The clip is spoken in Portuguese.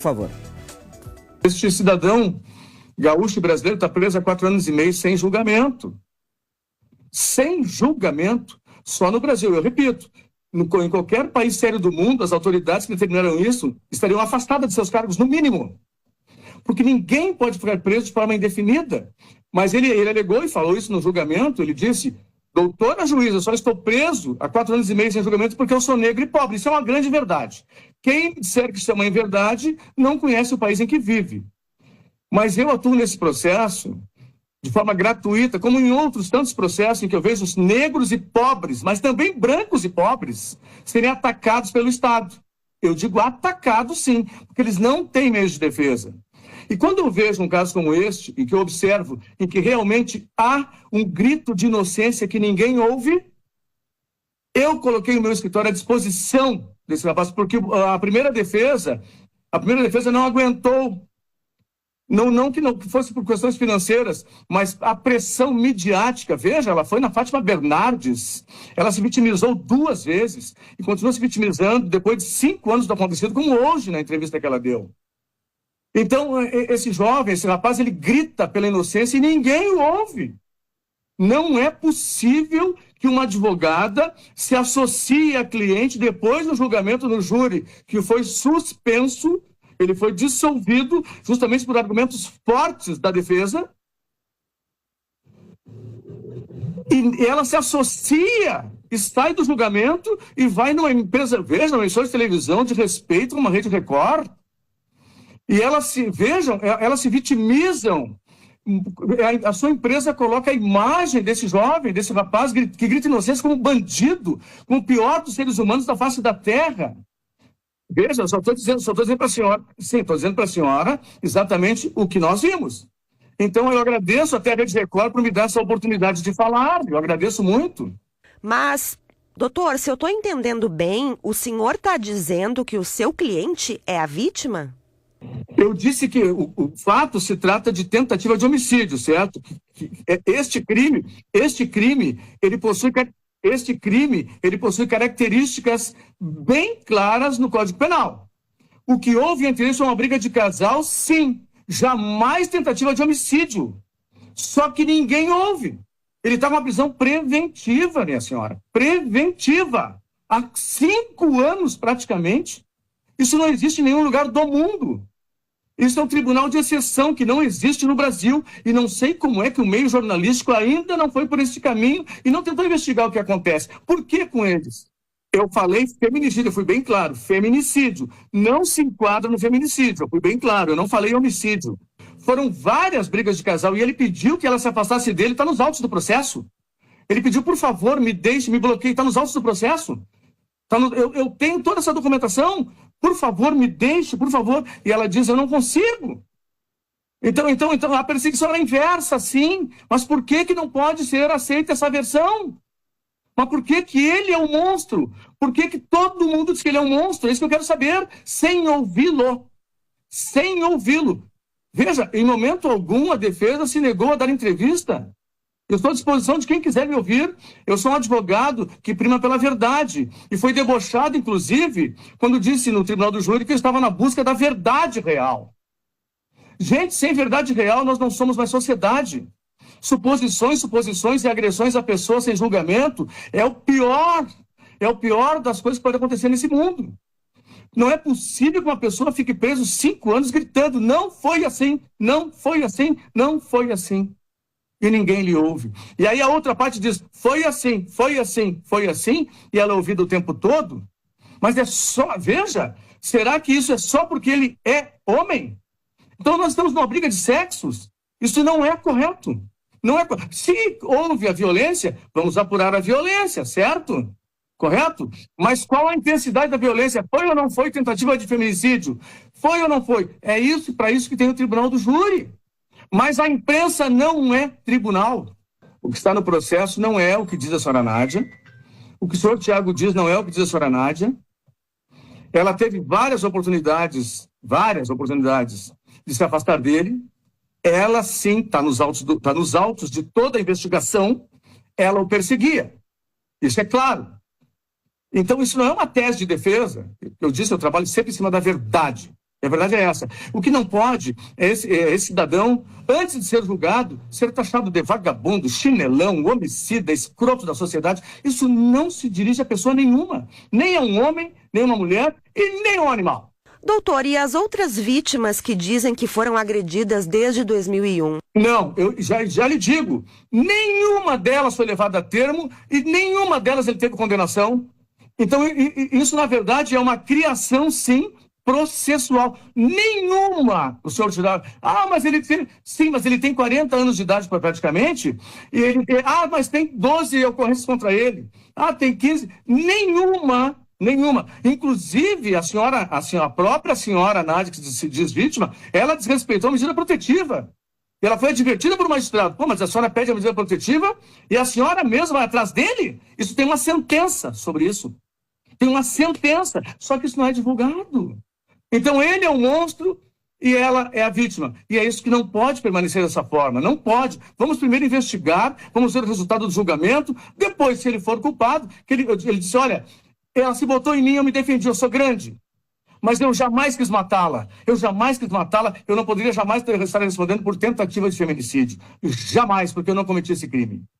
Por favor. Este cidadão gaúcho brasileiro está preso há 4 anos e meio sem julgamento. Sem julgamento. Só no Brasil, eu repito. Em qualquer país sério do mundo, as autoridades que determinaram isso estariam afastadas de seus cargos, no mínimo. Porque ninguém pode ficar preso de forma indefinida. Mas ele alegou e falou isso no julgamento, ele disse: doutora juíza, eu só estou preso há 4 anos e meio sem julgamento porque eu sou negro e pobre. Isso é uma grande verdade. Quem disser que isso é uma inverdade não conhece o país em que vive. Mas eu atuo nesse processo de forma gratuita, como em outros tantos processos em que eu vejo os negros e pobres, mas também brancos e pobres, serem atacados pelo Estado. Eu digo atacados sim, porque eles não têm meios de defesa. E quando eu vejo um caso como este, em que eu observo, em que realmente há um grito de inocência que ninguém ouve, eu coloquei o meu escritório à disposição desse rapaz, porque a primeira defesa não aguentou. Não que fosse por questões financeiras, mas a pressão midiática. Veja, ela foi na Fátima Bernardes, ela se vitimizou 2 vezes e continua se vitimizando depois de 5 anos do acontecido, como hoje na entrevista que ela deu. Então, esse jovem, esse rapaz, ele grita pela inocência e ninguém o ouve. Não é possível que uma advogada se associe a cliente depois do julgamento no júri, que foi suspenso. Ele foi dissolvido justamente por argumentos fortes da defesa. E ela se associa, sai do julgamento e vai numa empresa, veja, uma emissora de televisão de respeito, como a Rede Record. E elas se vitimizam. A sua empresa coloca a imagem desse jovem, desse rapaz que grita inocência como bandido, como o pior dos seres humanos da face da terra. Veja, eu só estou dizendo para a senhora, sim, estou dizendo para a senhora exatamente o que nós vimos. Então, eu agradeço até a Rede Record por me dar essa oportunidade de falar, eu agradeço muito. Mas, doutor, se eu estou entendendo bem, o senhor está dizendo que o seu cliente é a vítima? Eu disse que o fato se trata de tentativa de homicídio, certo? Este crime, ele possui características bem claras no Código Penal. O que houve entre eles foi uma briga de casal, sim. Jamais tentativa de homicídio. Só que ninguém ouve. Ele está com uma prisão preventiva, minha senhora. Preventiva. Há 5 anos, praticamente. Isso não existe em nenhum lugar do mundo. Isso é um tribunal de exceção que não existe no Brasil e não sei como é que o meio jornalístico ainda não foi por esse caminho e não tentou investigar o que acontece. Por que com eles? Eu falei feminicídio, eu fui bem claro. Feminicídio não se enquadra no feminicídio, eu fui bem claro, eu não falei homicídio. Foram várias brigas de casal e ele pediu que ela se afastasse dele, está nos autos do processo. Ele pediu, por favor, me deixe, me bloqueie, está nos autos do processo. Eu tenho toda essa documentação, por favor, me deixe, por favor. E ela diz, eu não consigo. Então a perseguição é inversa, sim. Mas por que não pode ser aceita essa versão? Mas por que ele é um monstro? Por que todo mundo diz que ele é um monstro? É isso que eu quero saber, sem ouvi-lo. Sem ouvi-lo. Veja, em momento algum a defesa se negou a dar entrevista. Eu estou à disposição de quem quiser me ouvir. Eu sou um advogado que prima pela verdade. E foi debochado, inclusive, quando disse no tribunal do júri que eu estava na busca da verdade real. Gente, sem verdade real, nós não somos mais sociedade. Suposições e agressões a pessoas sem julgamento é o pior das coisas que pode acontecer nesse mundo. Não é possível que uma pessoa fique presa 5 anos gritando, não foi assim, não foi assim, não foi assim. E ninguém lhe ouve. E aí a outra parte diz, foi assim, foi assim, foi assim, e ela é ouvida o tempo todo. Mas é só, veja, será que isso é só porque ele é homem? Então nós estamos numa briga de sexos. Isso não é correto. Não é. Se houve a violência, vamos apurar a violência, certo? Correto? Mas qual a intensidade da violência? Foi ou não foi tentativa de feminicídio? Foi ou não foi? É isso, para isso que tem o tribunal do júri. Mas a imprensa não é tribunal. O que está no processo não é o que diz a senhora Nádia. O que o senhor Tiago diz não é o que diz a senhora Nádia. Ela teve várias oportunidades de se afastar dele. Ela, sim, está nos autos de toda a investigação, ela o perseguia. Isso é claro. Então, isso não é uma tese de defesa. Eu disse, eu trabalho sempre em cima da verdade. A verdade é essa. O que não pode é esse cidadão, antes de ser julgado, ser taxado de vagabundo, chinelão, homicida, escroto da sociedade. Isso não se dirige a pessoa nenhuma. Nem a um homem, nem a uma mulher e nem a um animal. Doutor, e as outras vítimas que dizem que foram agredidas desde 2001? Não, eu já lhe digo, nenhuma delas foi levada a termo e nenhuma delas ele teve condenação. Então, isso, na verdade, é uma criação, sim, processual. Nenhuma. O senhor dirá, mas ele tem... Sim, mas ele tem 40 anos de idade praticamente, e ele tem... mas tem 12 ocorrências contra ele. Tem 15. Nenhuma. Inclusive, a própria senhora Nádia, que se diz vítima, ela desrespeitou a medida protetiva. Ela foi advertida por um magistrado. Mas a senhora pede a medida protetiva e a senhora mesma vai atrás dele? Isso tem uma sentença sobre isso. Tem uma sentença, só que isso não é divulgado. Então ele é um monstro e ela é a vítima. E é isso que não pode permanecer dessa forma. Não pode. Vamos primeiro investigar, vamos ver o resultado do julgamento. Depois, se ele for culpado, ele disse, olha, ela se botou em mim, eu me defendi, eu sou grande. Mas eu jamais quis matá-la. Eu não poderia jamais estar respondendo por tentativa de feminicídio. Jamais, porque eu não cometi esse crime.